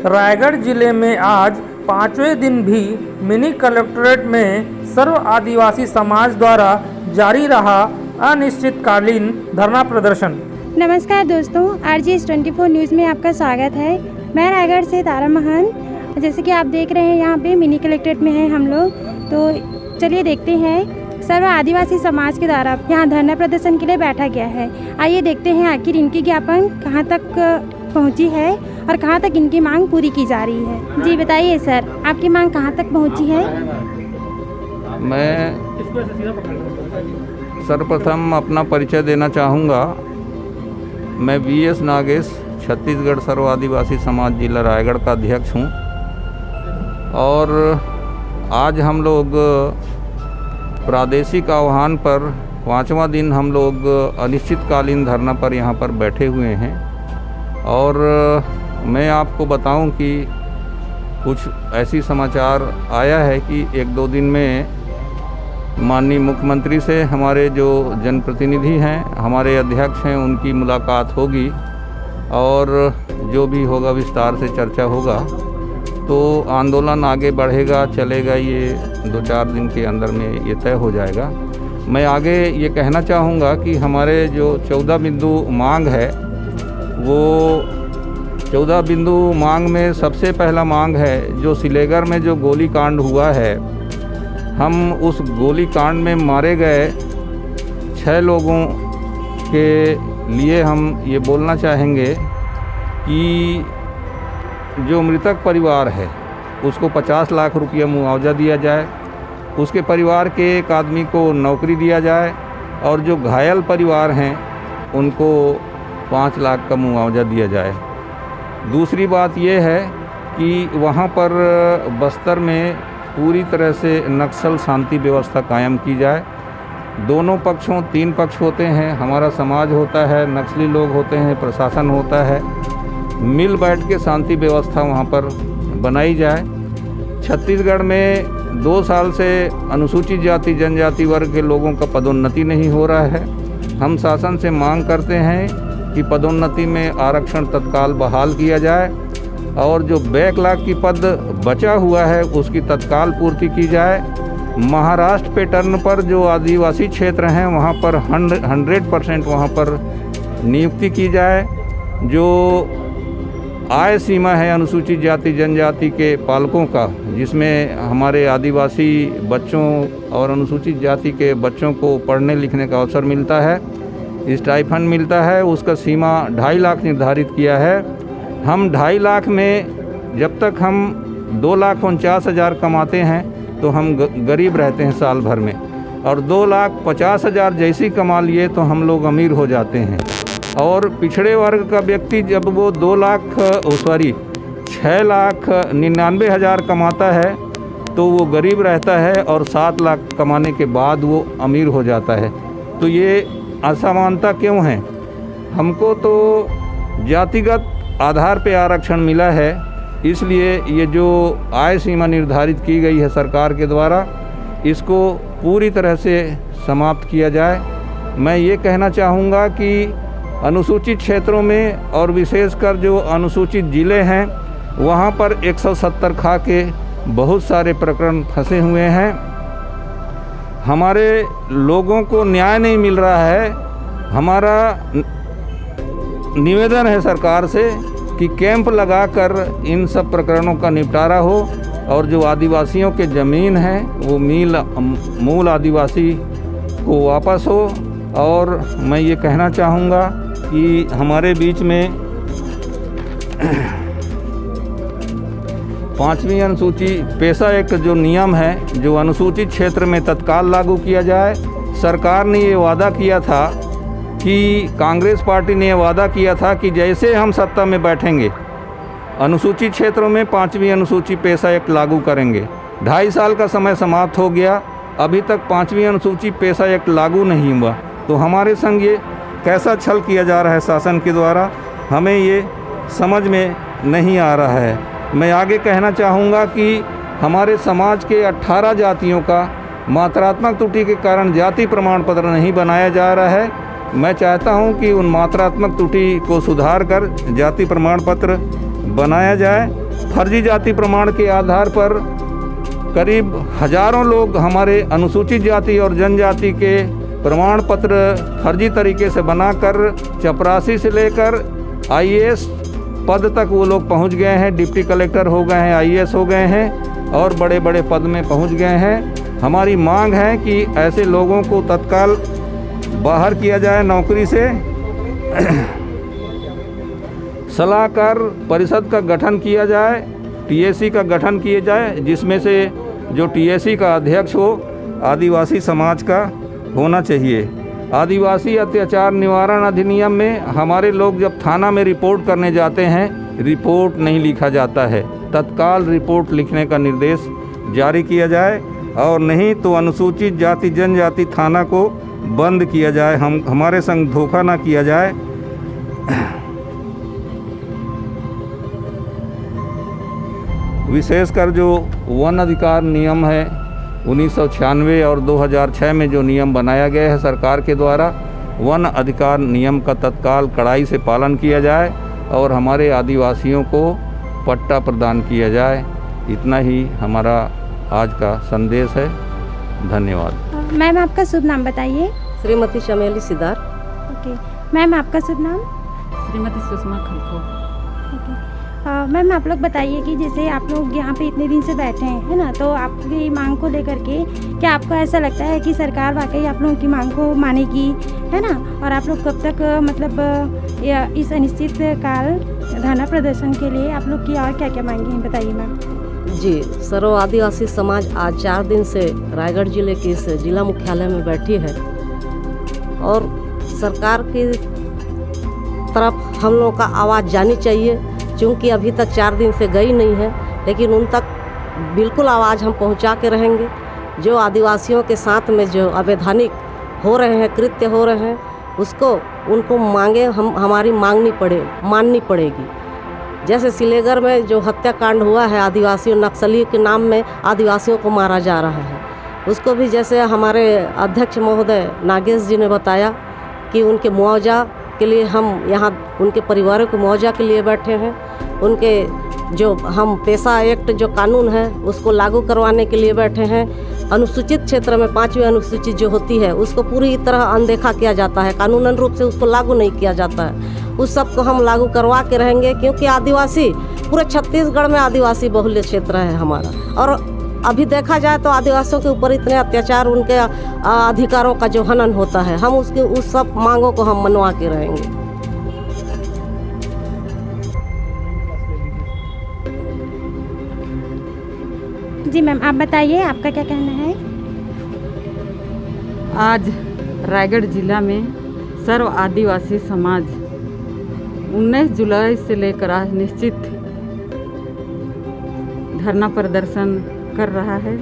रायगढ़ जिले में आज पांचवें दिन भी मिनी कलेक्ट्रेट में सर्व आदिवासी समाज द्वारा जारी रहा अनिश्चितकालीन धरना प्रदर्शन। नमस्कार दोस्तों, RGS 24 न्यूज़ में आपका स्वागत है। मैं रायगढ़ से तारा महान। जैसे कि आप देख रहे हैं यहाँ पे मिनी कलेक्ट्रेट में हैं हम लोग, तो चलिए देखते हैं सर्व आदिवासी समाज के द्वारा यहाँ धरना प्रदर्शन के लिए बैठा गया है। आइए देखते हैं आखिर इनकी ज्ञापन कहाँ तक पहुँची है और कहाँ तक इनकी मांग पूरी की जा रही है। जी बताइए सर, आपकी मांग कहाँ तक पहुँची है? मैं सर्वप्रथम अपना परिचय देना चाहूँगा। मैं VS नागेश, छत्तीसगढ़ सर्व आदिवासी समाज जिला रायगढ़ का अध्यक्ष हूँ। और आज हम लोग प्रादेशिक आह्वान पर 5वां दिन हम लोग अनिश्चितकालीन धरना पर यहाँ पर बैठे हुए हैं। और मैं आपको बताऊं कि कुछ ऐसी समाचार आया है कि 1-2 दिन में माननीय मुख्यमंत्री से हमारे जो जनप्रतिनिधि हैं, हमारे अध्यक्ष हैं, उनकी मुलाकात होगी और जो भी होगा विस्तार से चर्चा होगा। तो आंदोलन आगे बढ़ेगा, चलेगा, ये 2-4 दिन के अंदर में ये तय हो जाएगा। मैं आगे ये कहना चाहूँगा कि हमारे जो 14 बिंदु मांग है, वो 14 बिंदु मांग में सबसे पहला मांग है जो सिलेगर में जो गोली कांड हुआ है, हम उस गोली कांड में मारे गए 6 लोगों के लिए हम ये बोलना चाहेंगे कि जो मृतक परिवार है उसको 50 लाख रुपया मुआवजा दिया जाए, उसके परिवार के एक आदमी को नौकरी दिया जाए और जो घायल परिवार हैं उनको 5 लाख का मुआवजा दिया जाए। दूसरी बात यह है कि वहाँ पर बस्तर में पूरी तरह से नक्सल शांति व्यवस्था कायम की जाए। दोनों पक्षों 3 पक्ष होते हैं, हमारा समाज होता है, नक्सली लोग होते हैं, प्रशासन होता है, मिल बैठ के शांति व्यवस्था वहाँ पर बनाई जाए। छत्तीसगढ़ में 2 साल से अनुसूचित जाति जनजाति वर्ग के लोगों का पदोन्नति नहीं हो रहा है। हम शासन से मांग करते हैं कि पदोन्नति में आरक्षण तत्काल बहाल किया जाए और जो बैकलॉग की पद बचा हुआ है उसकी तत्काल पूर्ति की जाए। महाराष्ट्र पैटर्न पर जो आदिवासी क्षेत्र हैं वहाँ पर 100% वहाँ पर नियुक्ति की जाए। जो आय सीमा है अनुसूचित जाति जनजाति के पालकों का, जिसमें हमारे आदिवासी बच्चों और अनुसूचित जाति के बच्चों को पढ़ने लिखने का अवसर मिलता है, स्टाइफंड मिलता है, उसका सीमा 2.5 लाख निर्धारित किया है। हम 2.5 लाख में जब तक हम 2,49,000 कमाते हैं तो हम गरीब रहते हैं साल भर में, और 2,50,000 जैसी कमा लिए तो हम लोग अमीर हो जाते हैं। और पिछड़े वर्ग का व्यक्ति जब वो 6,99,000 कमाता है तो वो गरीब रहता है और 7 लाख कमाने के बाद वो अमीर हो जाता है। तो ये असमानता क्यों है? हमको तो जातिगत आधार पे आरक्षण मिला है, इसलिए ये जो आय सीमा निर्धारित की गई है सरकार के द्वारा, इसको पूरी तरह से समाप्त किया जाए। मैं ये कहना चाहूँगा कि अनुसूचित क्षेत्रों में और विशेषकर जो अनुसूचित ज़िले हैं वहाँ पर 170 खा के बहुत सारे प्रकरण फंसे हुए हैं। हमारे लोगों को न्याय नहीं मिल रहा है। हमारा निवेदन है सरकार से कि कैंप लगाकर इन सब प्रकरणों का निपटारा हो और जो आदिवासियों के ज़मीन है वो मूल आदिवासी को वापस हो। और मैं ये कहना चाहूँगा कि हमारे बीच में 5वीं अनुसूची पेशा एक जो नियम है जो अनुसूचित क्षेत्र में तत्काल लागू किया जाए। सरकार ने ये वादा किया था कि कांग्रेस पार्टी ने ये वादा किया था कि जैसे हम सत्ता में बैठेंगे अनुसूचित क्षेत्रों में 5वीं अनुसूची पेशा एक लागू करेंगे। 2.5 साल का समय समाप्त हो गया, अभी तक 5वीं अनुसूची पेशा एक लागू नहीं हुआ। तो हमारे संग ये कैसा छल किया जा रहा है शासन के द्वारा, हमें ये समझ में नहीं आ रहा है। मैं आगे कहना चाहूँगा कि हमारे समाज के 18 जातियों का मात्रात्मक त्रुटि के कारण जाति प्रमाण पत्र नहीं बनाया जा रहा है। मैं चाहता हूं कि उन मात्रात्मक त्रुटि को सुधार कर जाति प्रमाण पत्र बनाया जाए। फर्जी जाति प्रमाण के आधार पर करीब हजारों लोग हमारे अनुसूचित जाति और जनजाति के प्रमाण पत्र फर्जी तरीके से बनाकर चपरासी से लेकर आईएएस पद तक वो लोग पहुंच गए हैं। डिप्टी कलेक्टर हो गए हैं, आईएएस हो गए हैं और बड़े बड़े पद में पहुंच गए हैं। हमारी मांग है कि ऐसे लोगों को तत्काल बाहर किया जाए नौकरी से। सलाहकार परिषद का गठन किया जाए, टीएसी का गठन किया जाए, जिसमें से जो टीएसी का अध्यक्ष हो आदिवासी समाज का होना चाहिए। आदिवासी अत्याचार निवारण अधिनियम में हमारे लोग जब थाना में रिपोर्ट करने जाते हैं, रिपोर्ट नहीं लिखा जाता है। तत्काल रिपोर्ट लिखने का निर्देश जारी किया जाए और नहीं तो अनुसूचित जाति जनजाति थाना को बंद किया जाए। हमारे संग धोखा ना किया जाए। विशेषकर जो वन अधिकार नियम है 1996 और 2006 में जो नियम बनाया गया है सरकार के द्वारा, वन अधिकार नियम का तत्काल कड़ाई से पालन किया जाए और हमारे आदिवासियों को पट्टा प्रदान किया जाए। इतना ही हमारा आज का संदेश है। धन्यवाद। मैम आपका शुभ नाम बताइए। श्रीमती चमेली सिदार। ओके मैम आपका शुभ नाम। श्रीमती सुषमा खलखो। मैम आप लोग बताइए कि जैसे आप लोग यहाँ पे इतने दिन से बैठे हैं, है ना, तो आपकी मांग को लेकर के क्या आपको ऐसा लगता है कि सरकार वाकई आप लोगों की मांग को मानेगी, है ना, और आप लोग कब तक मतलब इस अनिश्चित काल धरना प्रदर्शन के लिए आप लोग की और क्या क्या मांगे हैं बताइए मैम। जी, सर्व आदिवासी समाज आज 4 दिन से रायगढ़ जिले के इस जिला मुख्यालय में बैठी है और सरकार की तरफ हम लोगों का आवाज़ जानी चाहिए, क्योंकि अभी तक 4 दिन से गई नहीं है, लेकिन उन तक बिल्कुल आवाज़ हम पहुंचा के रहेंगे। जो आदिवासियों के साथ में जो अवैधानिक हो रहे हैं, कृत्य हो रहे हैं, उसको उनको मांगे हमारी माननी पड़ेगी। जैसे सिलेगर में जो हत्याकांड हुआ है, आदिवासियों नक्सली के नाम में आदिवासियों को मारा जा रहा है, उसको भी जैसे हमारे अध्यक्ष महोदय नागेश जी ने बताया कि उनके मुआवजा के लिए हम यहाँ उनके परिवारों को मुआवजा के लिए बैठे हैं। उनके जो हम पेशा एक्ट जो कानून है उसको लागू करवाने के लिए बैठे हैं। अनुसूचित क्षेत्र में 5वीं अनुसूचित जो होती है उसको पूरी तरह अनदेखा किया जाता है, कानूनन रूप से उसको लागू नहीं किया जाता है। उस सब को हम लागू करवा के रहेंगे, क्योंकि आदिवासी पूरे छत्तीसगढ़ में आदिवासी बहुल्य क्षेत्र है हमारा, और अभी देखा जाए तो आदिवासियों के ऊपर इतने अत्याचार, उनके अधिकारों का जो हनन होता है, हम उस सब मांगों को हम मनवा के रहेंगे। जी मैम आप बताइए आपका क्या कहना है। आज रायगढ़ जिला में सर्व आदिवासी समाज 19 जुलाई से लेकर आज निश्चित धरना प्रदर्शन कर रहा है।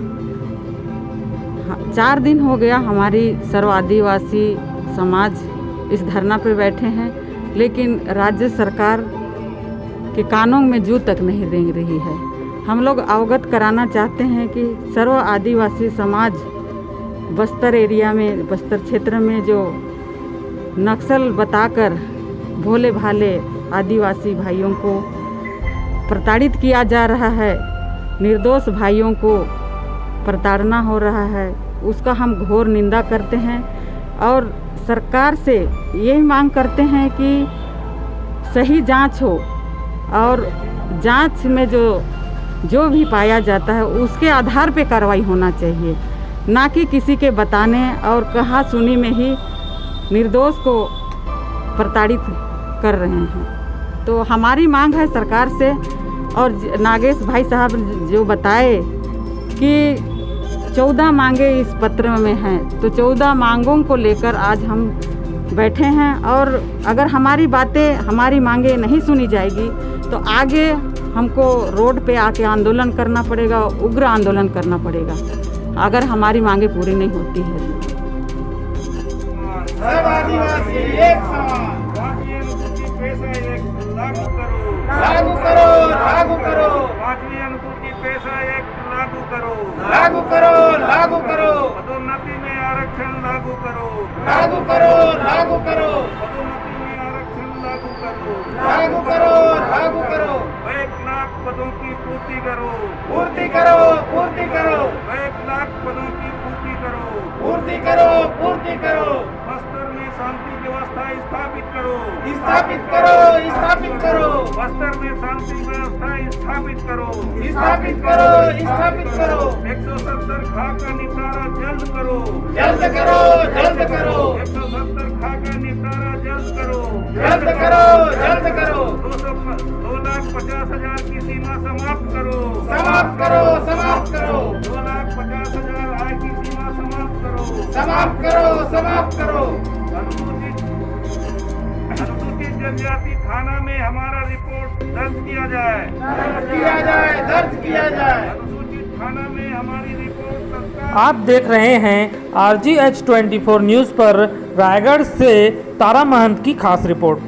4 दिन हो गया हमारी सर्व आदिवासी समाज इस धरना पर बैठे हैं, लेकिन राज्य सरकार के कानों में जू तक नहीं रेंग रही है। हम लोग अवगत कराना चाहते हैं कि सर्व आदिवासी समाज बस्तर एरिया में, बस्तर क्षेत्र में जो नक्सल बताकर भोले भाले आदिवासी भाइयों को प्रताड़ित किया जा रहा है, निर्दोष भाइयों को प्रताड़ना हो रहा है, उसका हम घोर निंदा करते हैं और सरकार से यही मांग करते हैं कि सही जांच हो और जांच में जो भी पाया जाता है उसके आधार पे कार्रवाई होना चाहिए, ना कि किसी के बताने और कहा सुनी में ही निर्दोष को प्रताड़ित कर रहे हैं। तो हमारी मांग है सरकार से, और नागेश भाई साहब जो बताए कि 14 मांगे इस पत्र में हैं, तो 14 मांगों को लेकर आज हम बैठे हैं, और अगर हमारी बातें, हमारी मांगे नहीं सुनी जाएगी तो आगे हमको रोड पे आके आंदोलन करना पड़ेगा, उग्र आंदोलन करना पड़ेगा, अगर हमारी मांगे पूरी नहीं होती है। लागू करो, लागू करो, 5वीं अनुसूची पेशा एक्ट लागू करो, लागू करो, लागू करो, पदोन्नति में आरक्षण लागू करो, लागू करो, लागू करो, पदोन्नति में आरक्षण लागू करो, लागू करो, लागू करो, पदों की पूर्ति करो। पूर्ति करो, पूर्ति करो, 1 लाख पदों की पूर्ति करो। पूर्ति करो, पूर्ति करो, बस्तर में शांति व्यवस्था स्थापित करो। स्थापित करो, स्थापित करो, बस्तर में शांति व्यवस्था स्थापित करो। स्थापित करो, स्थापित करो, 170 खा का निपटारा जल्द करो। जल्द करो, जल्द करो, 170 खा का निपटारा जल्द करो। जल्द करो, जल्द करो, 2,50,000 की सीमा समाप्त करो। समाप्त करो, समाप्त करो, 2,50,000 आय की सीमा समाप्त करो। समाप्त करो, समाप्त करो। अनुसूचित जनजाति थाना में हमारा रिपोर्ट दर्ज किया जाए। दर्ज किया जाए, दर्ज किया जाए। अनुसूचित थाना में हमारी रिपोर्ट तत्काल। आप देख रहे हैं RGH 24 न्यूज़ पर रायगढ़ से तारा महंत की खास रिपोर्ट।